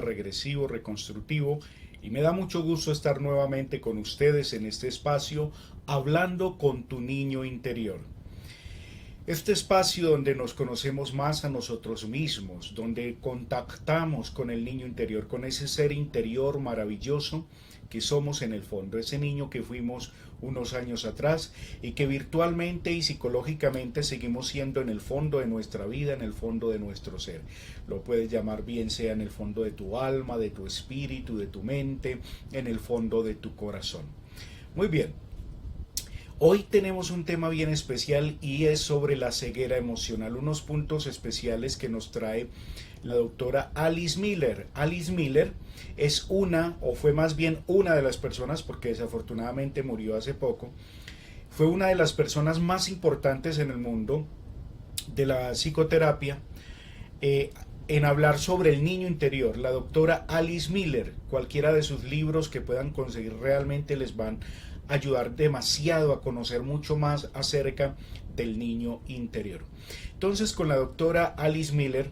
regresivo, reconstructivo, y me da mucho gusto estar nuevamente con ustedes en este espacio hablando con tu niño interior. Este espacio donde nos conocemos más a nosotros mismos, donde contactamos con el niño interior, con ese ser interior maravilloso que somos en el fondo, ese niño que fuimos unos años atrás y que virtualmente y psicológicamente seguimos siendo en el fondo de nuestra vida, en el fondo de nuestro ser. Lo puedes llamar bien sea en el fondo de tu alma, de tu espíritu, de tu mente, en el fondo de tu corazón. Muy bien. Hoy tenemos un tema bien especial y es sobre la ceguera emocional, unos puntos especiales que nos trae la doctora Alice Miller. Alice Miller es fue más bien una de las personas, porque desafortunadamente murió hace poco, fue una de las personas más importantes en el mundo de la psicoterapia en hablar sobre el niño interior. La doctora Alice Miller, cualquiera de sus libros que puedan conseguir realmente les van a ayudar demasiado a conocer mucho más acerca del niño interior. Entonces, con la doctora Alice Miller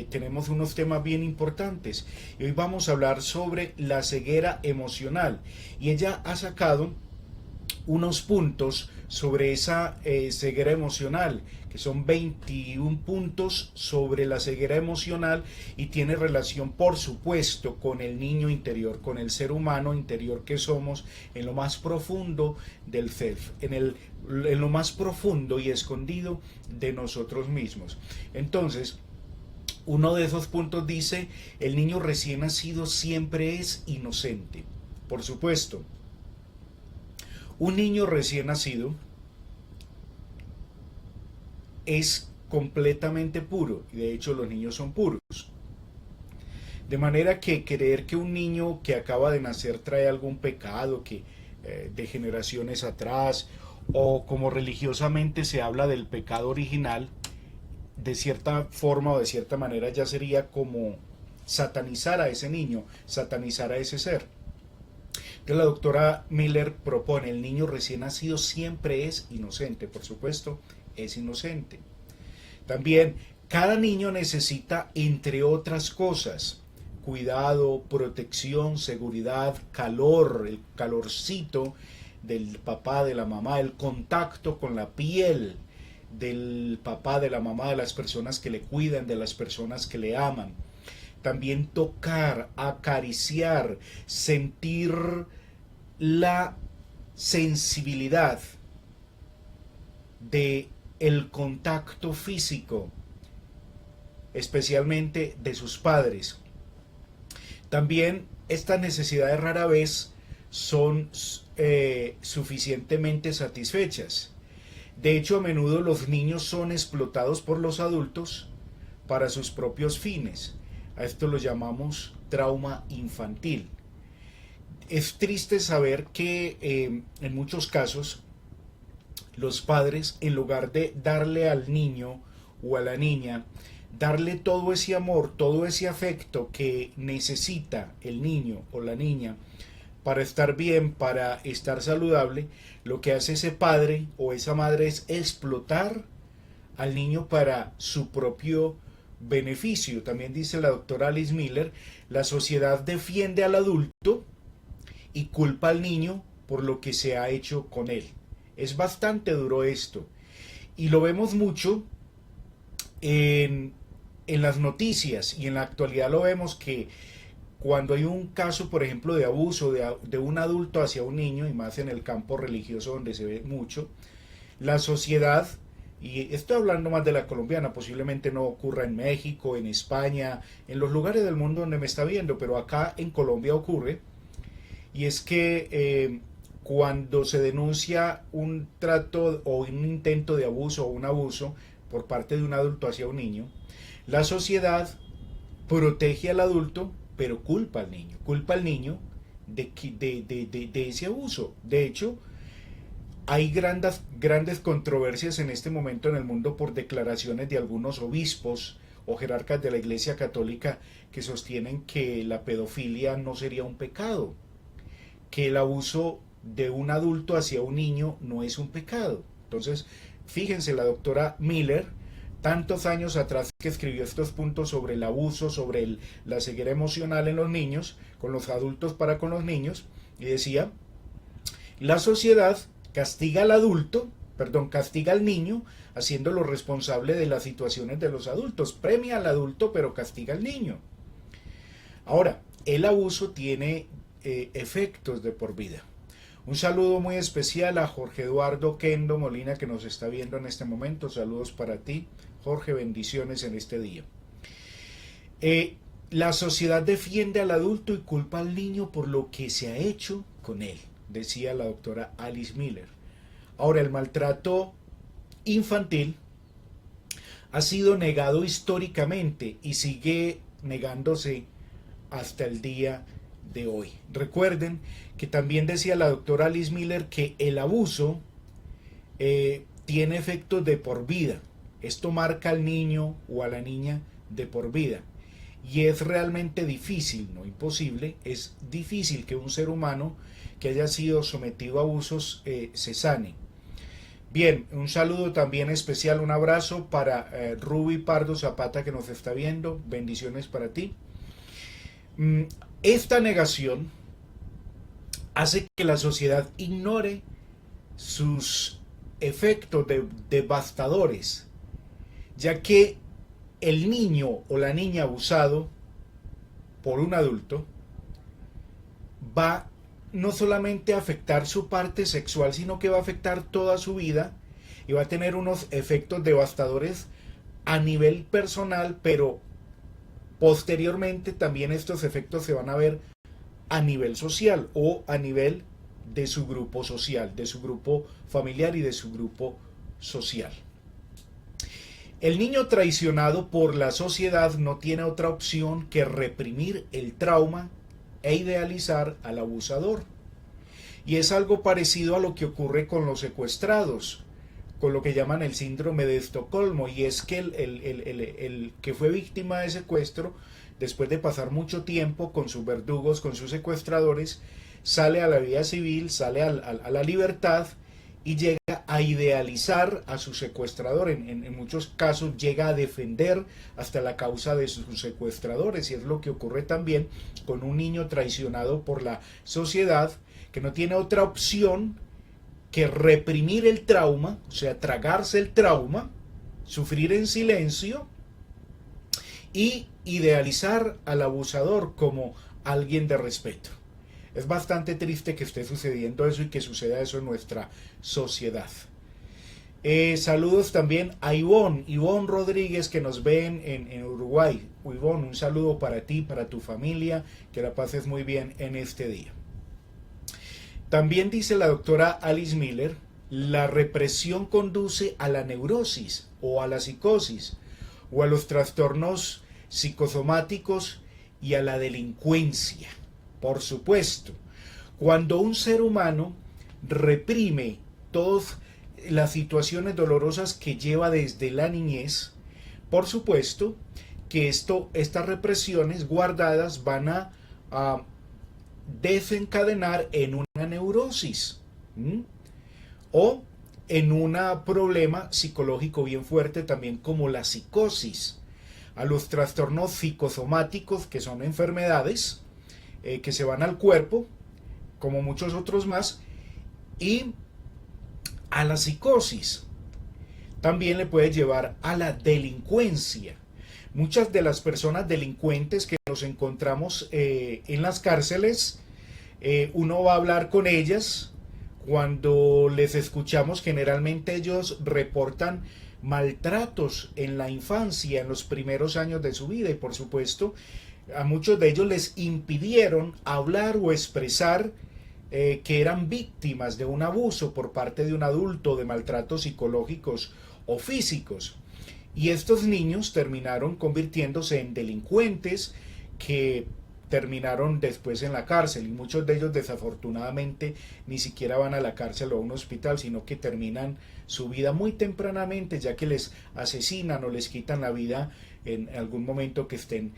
tenemos unos temas bien importantes y hoy vamos a hablar sobre la ceguera emocional, y ella ha sacado unos puntos sobre esa ceguera emocional, que son 21 puntos sobre la ceguera emocional, y tiene relación por supuesto con el niño interior, con el ser humano interior que somos en lo más profundo del self, en lo más profundo y escondido de nosotros mismos. Entonces, uno de esos puntos dice: el niño recién nacido siempre es inocente. Por supuesto, un niño recién nacido es completamente puro, y de hecho los niños son puros. De manera que creer que un niño que acaba de nacer trae algún pecado de generaciones atrás, o como religiosamente se habla del pecado original, de cierta forma o de cierta manera ya sería como satanizar a ese niño, satanizar a ese ser. Entonces la doctora Miller propone: el niño recién nacido siempre es inocente. Por supuesto, es inocente. También, cada niño necesita, entre otras cosas, cuidado, protección, seguridad, calor, el calorcito del papá, de la mamá, el contacto con la piel del papá, de la mamá, de las personas que le cuidan, de las personas que le aman. También tocar, acariciar, sentir la sensibilidad de el contacto físico, especialmente de sus padres. También estas necesidades rara vez son suficientemente satisfechas. De hecho, a menudo los niños son explotados por los adultos para sus propios fines. A esto lo llamamos trauma infantil. Es triste saber que en muchos casos los padres, en lugar de darle al niño o a la niña, darle todo ese amor, todo ese afecto que necesita el niño o la niña para estar bien, para estar saludable, lo que hace ese padre o esa madre es explotar al niño para su propio beneficio. También dice la doctora Alice Miller: la sociedad defiende al adulto y culpa al niño por lo que se ha hecho con él. Es bastante duro esto, y lo vemos mucho en las noticias, y en la actualidad lo vemos que cuando hay un caso, por ejemplo, de abuso de un adulto hacia un niño, y más en el campo religioso donde se ve mucho, la sociedad, y estoy hablando más de la colombiana, posiblemente no ocurra en México, en España, en los lugares del mundo donde me está viendo, pero acá en Colombia ocurre, y es que cuando se denuncia un trato o un intento de abuso o un abuso por parte de un adulto hacia un niño, la sociedad protege al adulto, pero culpa al niño de ese abuso. De hecho, hay grandes controversias en este momento en el mundo por declaraciones de algunos obispos o jerarcas de la Iglesia Católica que sostienen que la pedofilia no sería un pecado, que el abuso de un adulto hacia un niño no es un pecado. Entonces, fíjense, la doctora Miller tantos años atrás que escribió estos puntos sobre el abuso, sobre la ceguera emocional en los niños, con los adultos para con los niños, y decía, la sociedad castiga al adulto, perdón, castiga al niño, haciéndolo responsable de las situaciones de los adultos, premia al adulto pero castiga al niño. Ahora, el abuso tiene efectos de por vida. Un saludo muy especial a Jorge Eduardo Kendo Molina, que nos está viendo en este momento. Saludos para ti, Jorge, bendiciones en este día. La sociedad defiende al adulto y culpa al niño por lo que se ha hecho con él, decía la doctora Alice Miller. Ahora, el maltrato infantil ha sido negado históricamente y sigue negándose hasta el día de hoy. Recuerden que también decía la doctora Alice Miller que el abuso tiene efectos de por vida. Esto marca al niño o a la niña de por vida. Y es realmente difícil, no imposible, es difícil que un ser humano que haya sido sometido a abusos se sane. Bien, un saludo también especial, un abrazo para Ruby Pardo Zapata, que nos está viendo. Bendiciones para ti. Esta negación hace que la sociedad ignore sus efectos devastadores, ya que el niño o la niña abusado por un adulto va no solamente a afectar su parte sexual, sino que va a afectar toda su vida y va a tener unos efectos devastadores a nivel personal, pero posteriormente también estos efectos se van a ver a nivel social o a nivel de su grupo social, de su grupo familiar y de su grupo social. El niño traicionado por la sociedad no tiene otra opción que reprimir el trauma e idealizar al abusador. Y es algo parecido a lo que ocurre con los secuestrados, con lo que llaman el síndrome de Estocolmo, y es que el que fue víctima de secuestro, después de pasar mucho tiempo con sus verdugos, con sus secuestradores, sale a la vida civil, sale a la libertad y llega a idealizar a su secuestrador. En muchos casos llega a defender hasta la causa de sus secuestradores, y es lo que ocurre también con un niño traicionado por la sociedad, que no tiene otra opción que reprimir el trauma, o sea, tragarse el trauma, sufrir en silencio y idealizar al abusador como alguien de respeto. Es bastante triste que esté sucediendo eso y que suceda eso en nuestra sociedad. Saludos también a Ivonne Rodríguez, que nos ven en Uruguay. Ivonne, un saludo para ti, para tu familia, que la pases muy bien en este día. También dice la doctora Alice Miller, la represión conduce a la neurosis o a la psicosis o a los trastornos psicosomáticos y a la delincuencia. Por supuesto, cuando un ser humano reprime todas las situaciones dolorosas que lleva desde la niñez, por supuesto que estas represiones guardadas van a desencadenar en una neurosis o en un problema psicológico bien fuerte, también como la psicosis, a los trastornos psicosomáticos, que son enfermedades que se van al cuerpo, como muchos otros más, y a la psicosis. También le puede llevar a la delincuencia. Muchas de las personas delincuentes que nos encontramos en las cárceles, uno va a hablar con ellas. Cuando les escuchamos, generalmente ellos reportan maltratos en la infancia, en los primeros años de su vida, y por supuesto a muchos de ellos les impidieron hablar o expresar que eran víctimas de un abuso por parte de un adulto, de maltratos psicológicos o físicos. Y estos niños terminaron convirtiéndose en delincuentes que terminaron después en la cárcel, y muchos de ellos desafortunadamente ni siquiera van a la cárcel o a un hospital, sino que terminan su vida muy tempranamente, ya que les asesinan o les quitan la vida en algún momento que estén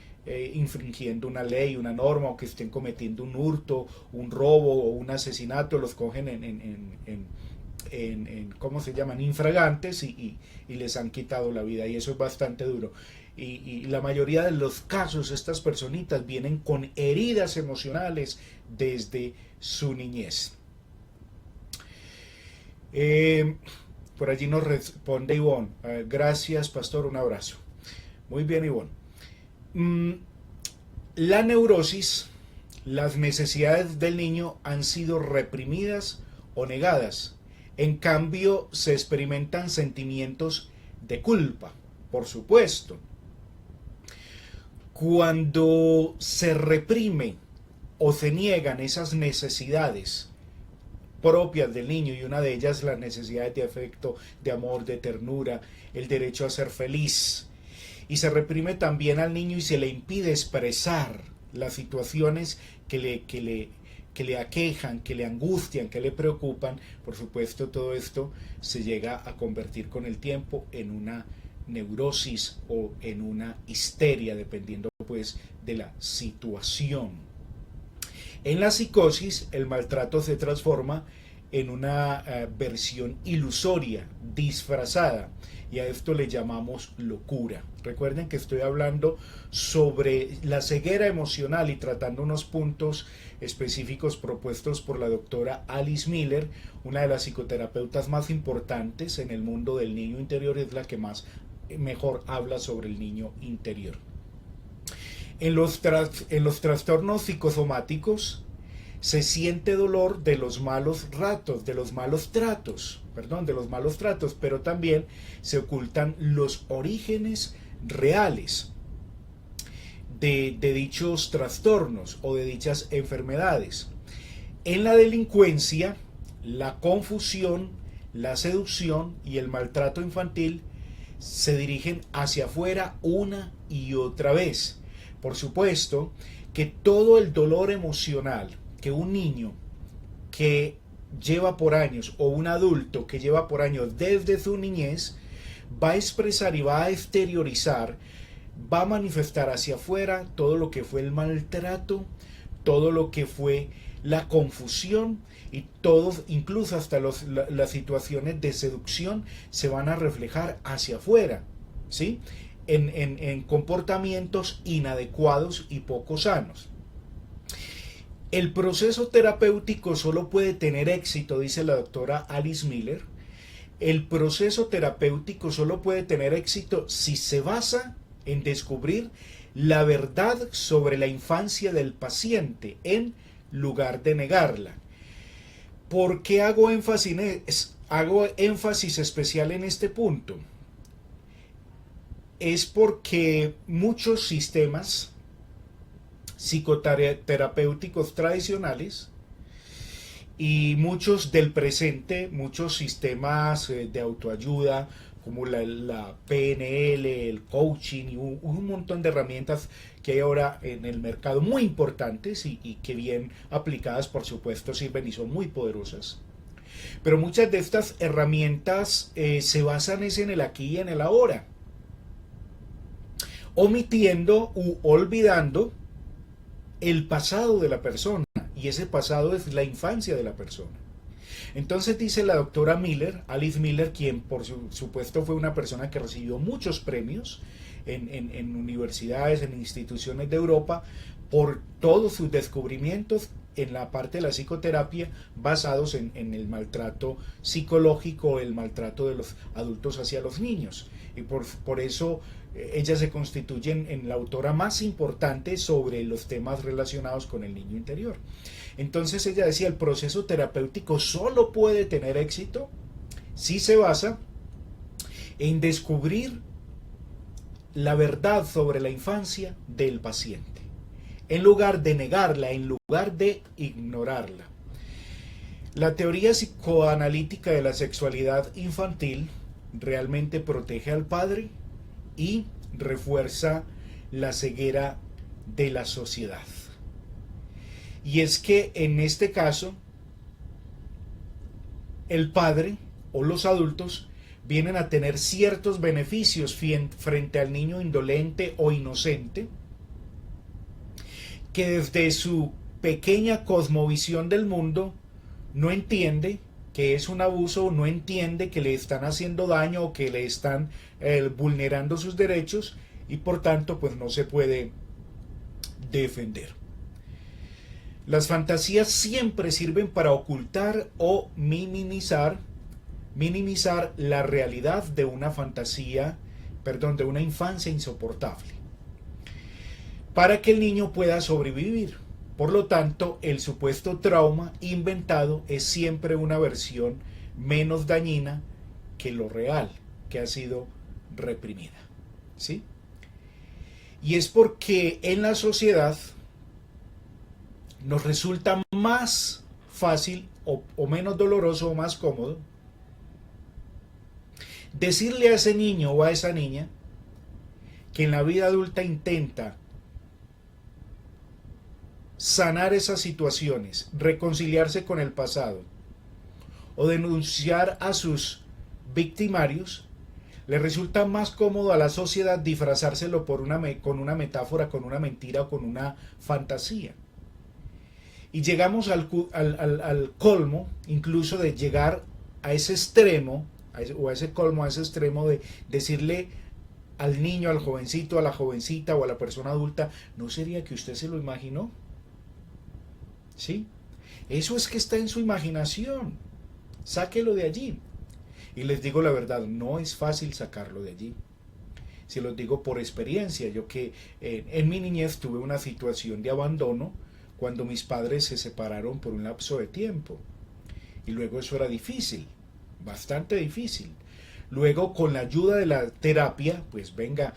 infringiendo una ley, una norma, o que estén cometiendo un hurto, un robo o un asesinato, los cogen ¿cómo se llaman? Infragantes y les han quitado la vida, y eso es bastante duro. Y la mayoría de los casos, estas personitas vienen con heridas emocionales desde su niñez. Por allí nos responde Ivonne. Gracias, pastor, un abrazo. Muy bien, Ivonne. La neurosis, las necesidades del niño han sido reprimidas o negadas. En cambio, se experimentan sentimientos de culpa, por supuesto. Cuando se reprime o se niegan esas necesidades propias del niño, y una de ellas las necesidades de afecto, de amor, de ternura, el derecho a ser feliz, y se reprime también al niño y se le impide expresar las situaciones que le aquejan, que le angustian, que le preocupan, por supuesto todo esto se llega a convertir con el tiempo en una neurosis o en una histeria, dependiendo pues de la situación. En la psicosis, el maltrato se transforma en una versión ilusoria, disfrazada, y a esto le llamamos locura. Recuerden que estoy hablando sobre la ceguera emocional y tratando unos puntos específicos propuestos por la doctora Alice Miller, una de las psicoterapeutas más importantes en el mundo del niño interior, es la que mejor habla sobre el niño interior. En los trastornos psicosomáticos se siente dolor de los malos tratos, pero también se ocultan los orígenes reales de dichos trastornos o de dichas enfermedades. En la delincuencia, la confusión, la seducción y el maltrato infantil se dirigen hacia afuera una y otra vez. Por supuesto que todo el dolor emocional que un niño que lleva por años o un adulto que lleva por años desde su niñez va a expresar y va a exteriorizar, va a manifestar hacia afuera todo lo que fue el maltrato, todo lo que fue la confusión, y todos, incluso hasta las situaciones de seducción, se van a reflejar hacia afuera, ¿sí? En comportamientos inadecuados y poco sanos. El proceso terapéutico solo puede tener éxito, dice la doctora Alice Miller. El proceso terapéutico solo puede tener éxito si se basa en descubrir la verdad sobre la infancia del paciente en lugar de negarla. ¿Por qué hago énfasis especial en este punto? Es porque muchos sistemas psicoterapéuticos tradicionales y muchos del presente, muchos sistemas de autoayuda como la PNL, el coaching y un montón de herramientas que hay ahora en el mercado muy importantes y que bien aplicadas por supuesto sirven y son muy poderosas. Pero muchas de estas herramientas se basan en el aquí y en el ahora, omitiendo u olvidando el pasado de la persona, y ese pasado es la infancia de la persona. Entonces dice la doctora Miller, Alice Miller, quien por supuesto fue una persona que recibió muchos premios en universidades, en instituciones de Europa, por todos sus descubrimientos en la parte de la psicoterapia basados en el maltrato psicológico, el maltrato de los adultos hacia los niños. Y por eso ella se constituye en la autora más importante sobre los temas relacionados con el niño interior. Entonces ella decía, el proceso terapéutico solo puede tener éxito si se basa en descubrir la verdad sobre la infancia del paciente, en lugar de negarla, en lugar de ignorarla. La teoría psicoanalítica de la sexualidad infantil realmente protege al padre y refuerza la ceguera de la sociedad. Y es que en este caso, el padre o los adultos vienen a tener ciertos beneficios frente al niño indolente o inocente, que desde su pequeña cosmovisión del mundo no entiende que es un abuso, no entiende que le están haciendo daño o que le están vulnerando sus derechos y por tanto pues no se puede defender. Las fantasías siempre sirven para ocultar o minimizar la realidad de una fantasía, de una infancia insoportable, para que el niño pueda sobrevivir. Por lo tanto, el supuesto trauma inventado es siempre una versión menos dañina que lo real, que ha sido reprimida. ¿Sí? Y es porque en la sociedad nos resulta más fácil o menos doloroso o más cómodo decirle a ese niño o a esa niña que en la vida adulta intenta sanar esas situaciones, reconciliarse con el pasado o denunciar a sus victimarios, le resulta más cómodo a la sociedad disfrazárselo con una metáfora, con una mentira o con una fantasía. Y llegamos al colmo, incluso de llegar a ese extremo, o a ese colmo, a ese extremo de decirle al niño, al jovencito, a la jovencita o a la persona adulta, ¿no sería que usted se lo imaginó? ¿Sí? Eso es que está en su imaginación. Sáquelo de allí. Y les digo la verdad, no es fácil sacarlo de allí. Se los digo por experiencia. Yo que en mi niñez tuve una situación de abandono cuando mis padres se separaron por un lapso de tiempo. Y luego eso era difícil, bastante difícil. Luego con la ayuda de la terapia, pues venga,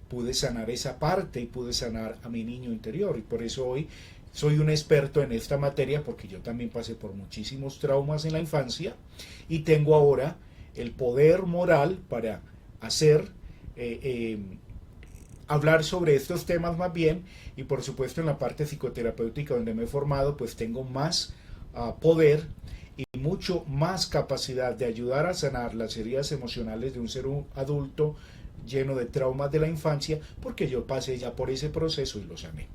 pude sanar esa parte y pude sanar a mi niño interior. Y por eso hoy soy un experto en esta materia, porque yo también pasé por muchísimos traumas en la infancia y tengo ahora el poder moral para hablar sobre estos temas más bien, y por supuesto en la parte psicoterapéutica donde me he formado, pues tengo más poder y mucho más capacidad de ayudar a sanar las heridas emocionales de un ser adulto lleno de traumas de la infancia, porque yo pasé ya por ese proceso y lo sané.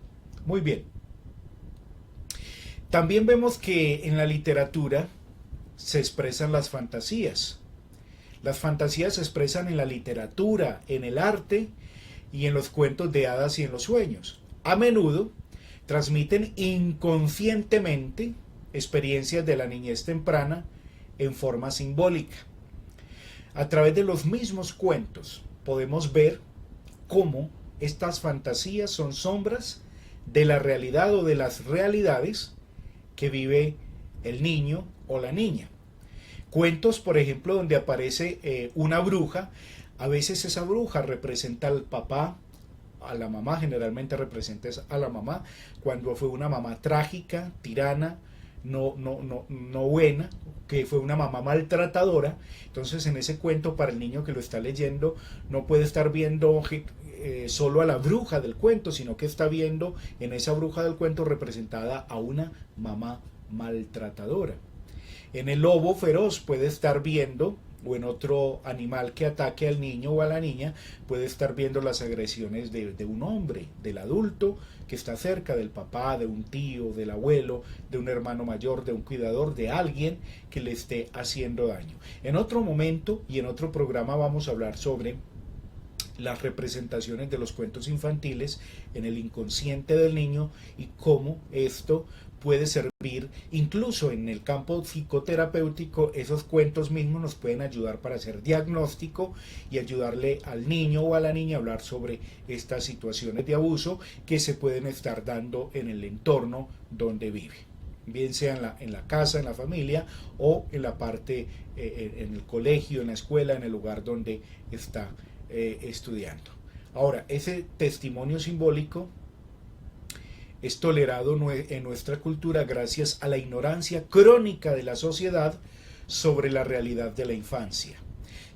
Muy bien. También vemos que en la literatura se expresan las fantasías. Las fantasías se expresan en la literatura, en el arte y en los cuentos de hadas y en los sueños. A menudo transmiten inconscientemente experiencias de la niñez temprana en forma simbólica. A través de los mismos cuentos podemos ver cómo estas fantasías son sombras de la realidad o de las realidades que vive el niño o la niña. Cuentos, por ejemplo, donde aparece una bruja. A veces esa bruja representa al papá, a la mamá, generalmente representa a la mamá, cuando fue una mamá trágica, tirana, no buena, que fue una mamá maltratadora. Entonces en ese cuento, para el niño que lo está leyendo, no puede estar viendo solo a la bruja del cuento, sino que está viendo en esa bruja del cuento representada a una mamá maltratadora. En el lobo feroz puede estar viendo, o en otro animal que ataque al niño o a la niña, puede estar viendo las agresiones de un hombre, del adulto que está cerca, del papá, de un tío, del abuelo, de un hermano mayor, de un cuidador, de alguien que le esté haciendo daño. En otro momento y en otro programa vamos a hablar sobre las representaciones de los cuentos infantiles en el inconsciente del niño y cómo esto puede servir, incluso en el campo psicoterapéutico. Esos cuentos mismos nos pueden ayudar para hacer diagnóstico y ayudarle al niño o a la niña a hablar sobre estas situaciones de abuso que se pueden estar dando en el entorno donde vive, bien sea en la casa, en la familia, o en la parte, en el colegio, en la escuela, en el lugar donde está estudiando. Ahora, ese testimonio simbólico es tolerado en nuestra cultura gracias a la ignorancia crónica de la sociedad sobre la realidad de la infancia.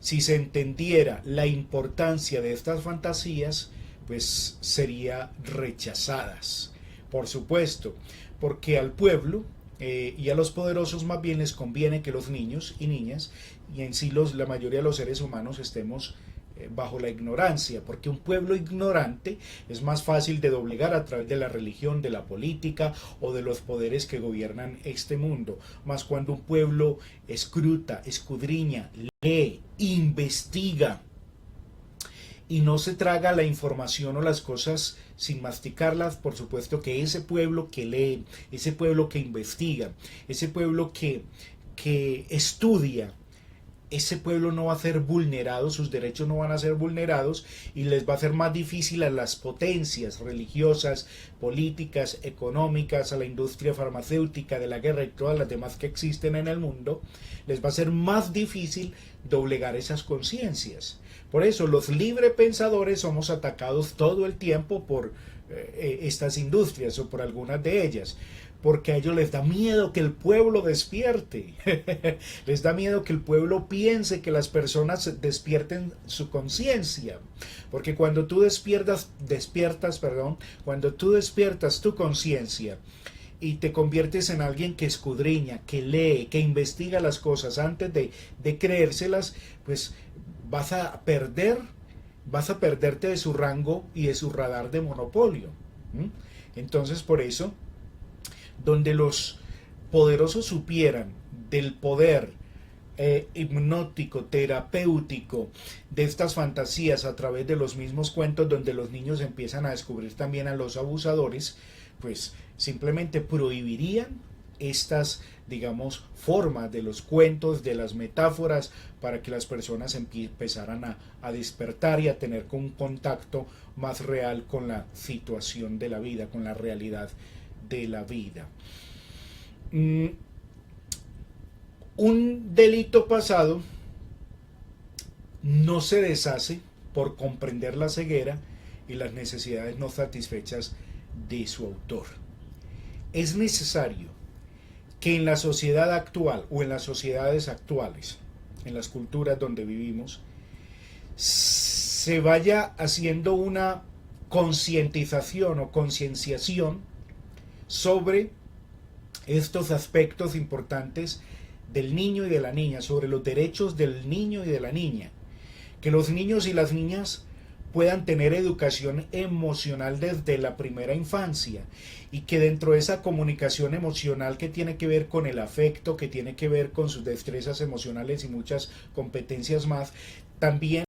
Si se entendiera la importancia de estas fantasías, pues serían rechazadas, por supuesto, porque al pueblo y a los poderosos más bien les conviene que los niños y niñas, y en sí la mayoría de los seres humanos, estemos bajo la ignorancia, porque un pueblo ignorante es más fácil de doblegar a través de la religión, de la política o de los poderes que gobiernan este mundo. Más cuando un pueblo escruta, escudriña, lee, investiga y no se traga la información o las cosas sin masticarlas, por supuesto que ese pueblo que lee, ese pueblo que investiga, ese pueblo que estudia, ese pueblo no va a ser vulnerado, sus derechos no van a ser vulnerados y les va a ser más difícil a las potencias religiosas, políticas, económicas, a la industria farmacéutica, de la guerra y todas las demás que existen en el mundo, les va a ser más difícil doblegar esas conciencias. Por eso los librepensadores somos atacados todo el tiempo por estas industrias o por algunas de ellas, porque a ellos les da miedo que el pueblo despierte, les da miedo que el pueblo piense, que las personas despierten su conciencia, porque cuando tú despiertas, cuando tú despiertas tu conciencia y te conviertes en alguien que escudriña, que lee, que investiga las cosas antes de creérselas, pues vas a perderte de su rango y de su radar de monopolio. Entonces, por eso, donde los poderosos supieran del poder hipnótico, terapéutico de estas fantasías a través de los mismos cuentos, donde los niños empiezan a descubrir también a los abusadores, pues simplemente prohibirían estas, digamos, formas de los cuentos, de las metáforas, para que las personas empezaran a despertar y a tener un contacto más real con la situación de la vida, con la realidad de la vida. Un delito pasado no se deshace por comprender la ceguera y las necesidades no satisfechas de su autor. Es necesario que en la sociedad actual o en las sociedades actuales, en las culturas donde vivimos, se vaya haciendo una concientización o concienciación sobre estos aspectos importantes del niño y de la niña, sobre los derechos del niño y de la niña, que los niños y las niñas puedan tener educación emocional desde la primera infancia y que dentro de esa comunicación emocional que tiene que ver con el afecto, que tiene que ver con sus destrezas emocionales y muchas competencias más, también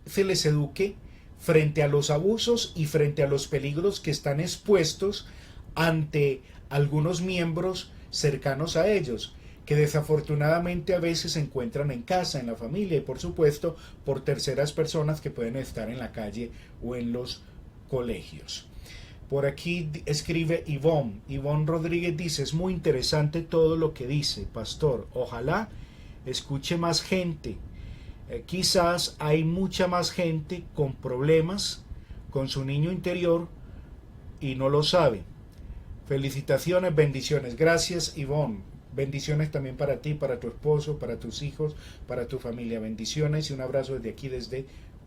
se les eduque frente a los abusos y frente a los peligros que están expuestos ante algunos miembros cercanos a ellos, que desafortunadamente a veces se encuentran en casa, en la familia y por supuesto por terceras personas que pueden estar en la calle o en los colegios. Por aquí escribe Ivonne Rodríguez, dice: es muy interesante todo lo que dice, pastor, ojalá escuche más gente. Quizás hay mucha más gente con problemas con su niño interior y no lo sabe. Felicitaciones, bendiciones. Gracias, Ivonne. Bendiciones también para ti, para tu esposo, para tus hijos, para tu familia. Bendiciones y un abrazo desde aquí, desde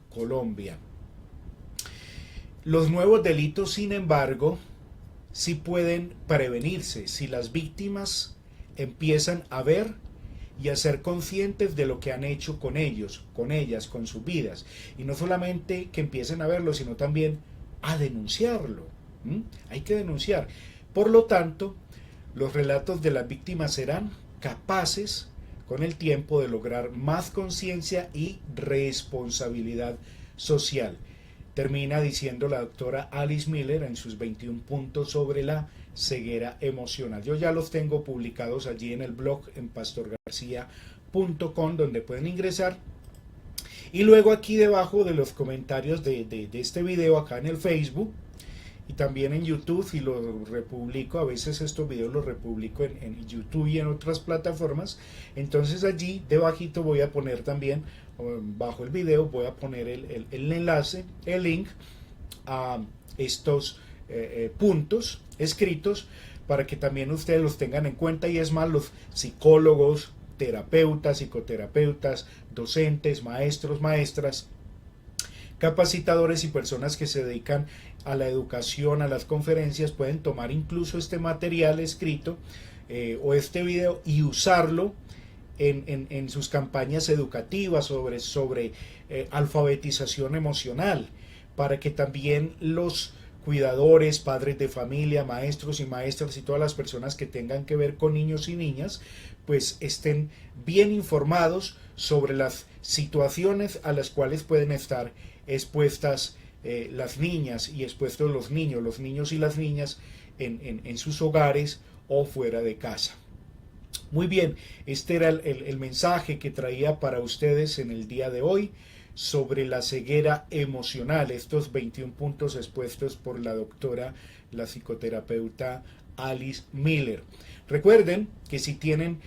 Colombia. Los nuevos delitos, sin embargo, sí pueden prevenirse si las víctimas empiezan a ver y a ser conscientes de lo que han hecho con ellos, con ellas, con sus vidas. Y no solamente que empiecen a verlo, sino también a denunciarlo. Hay que denunciar. Por lo tanto, los relatos de las víctimas serán capaces con el tiempo de lograr más conciencia y responsabilidad social. Termina diciendo la doctora Alice Miller en sus 21 puntos sobre la ceguera emocional. Yo ya los tengo publicados allí en el blog en pastorgarcia.com, donde pueden ingresar. Y luego aquí debajo de los comentarios de este video, acá en el Facebook, y también en YouTube, y lo republico, a veces estos videos los republico en YouTube y en otras plataformas. Entonces allí debajito voy a poner también, bajo el video voy a poner el enlace, el link a estos puntos escritos, para que también ustedes los tengan en cuenta. Y es más, los psicólogos, terapeutas, psicoterapeutas, docentes, maestros, maestras, capacitadores y personas que se dedican a la educación, a las conferencias, pueden tomar incluso este material escrito o este video y usarlo en sus campañas educativas sobre alfabetización emocional, para que también los cuidadores, padres de familia, maestros y maestras y todas las personas que tengan que ver con niños y niñas, pues estén bien informados sobre las situaciones a las cuales pueden estar expuestas las niñas y expuestos los niños y las niñas en sus hogares o fuera de casa. Muy bien, este era el mensaje que traía para ustedes en el día de hoy sobre la ceguera emocional, estos 21 puntos expuestos por la doctora, la psicoterapeuta Alice Miller. Recuerden que si tienen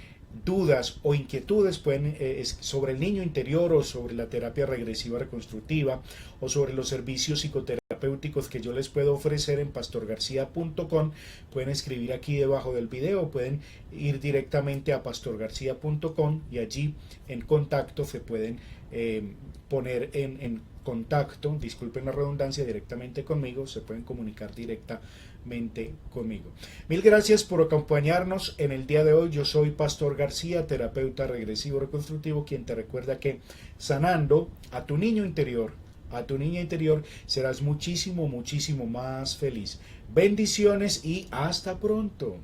dudas o inquietudes pueden, sobre el niño interior o sobre la terapia regresiva reconstructiva o sobre los servicios psicoterapéuticos que yo les puedo ofrecer en pastorgarcia.com, pueden escribir aquí debajo del video, pueden ir directamente a pastorgarcia.com y allí en contacto se pueden poner en contacto, disculpen la redundancia, directamente conmigo, se pueden comunicar directamente conmigo. Mil gracias por acompañarnos en el día de hoy. Yo soy Pastor García, terapeuta regresivo reconstructivo, quien te recuerda que sanando a tu niño interior, a tu niña interior, serás muchísimo más feliz. Bendiciones y hasta pronto.